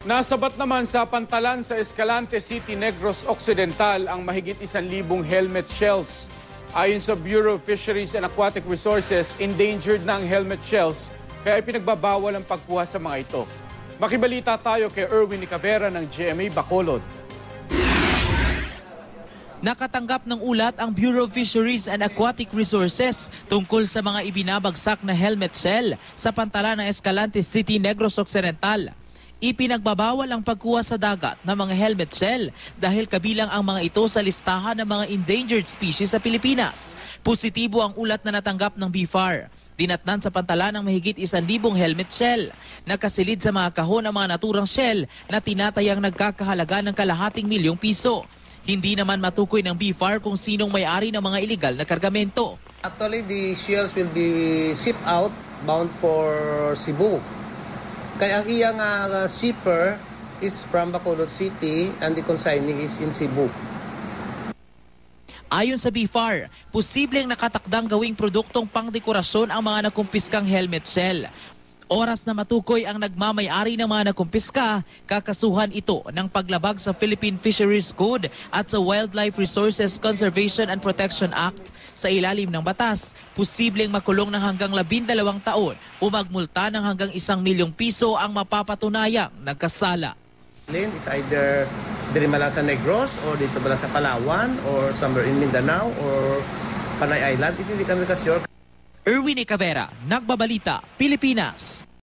Nasabat naman sa pantalan sa Escalante City, Negros Occidental ang mahigit 1,000 helmet shells. Ayon sa Bureau of Fisheries and Aquatic Resources, endangered na ang helmet shells kaya ipinagbabawal ang pagkuha sa mga ito. Makibalita tayo kay Erwin Nicavera ng GMA Bacolod. Nakatanggap ng ulat ang Bureau of Fisheries and Aquatic Resources tungkol sa mga ibinabagsak na helmet shell sa pantalan ng Escalante City, Negros Occidental. Ipinagbabawal ang pagkuha sa dagat ng mga helmet shell dahil kabilang ang mga ito sa listahan ng mga endangered species sa Pilipinas. Positibo ang ulat na natanggap ng BFAR. Dinatnan sa pantalan ng mahigit 1,000 helmet shell. Nakasilid sa mga kahon ang mga naturang shell na tinatayang nagkakahalaga ng ₱250,000. Hindi naman matukoy ng BFAR kung sinong may-ari ng mga iligal na kargamento. Actually, the shells will be shipped out bound for Cebu. Kaya ang iyang shipper is from Bacolod City and the consignee is in Cebu. Ayon sa BFAR, posibleng nakatakdang gawing produktong pangdekorasyon ang mga nakumpiskang helmet shell. Oras na matukoy ang nagmamay-ari ng mga nakumpiska, kakasuhan ito ng paglabag sa Philippine Fisheries Code at sa Wildlife Resources Conservation and Protection Act. Sa ilalim ng batas, posibleng makulong ng hanggang 12 taon o magmulta ng hanggang ₱1,000,000 ang mapapatunayang nagkasala. It's either diri mala sa Negros or dito mala sa Palawan or somewhere in Mindanao or Panay Island. Hindi kami kasure. Erwin Nicavera, Nagbabalita, Pilipinas.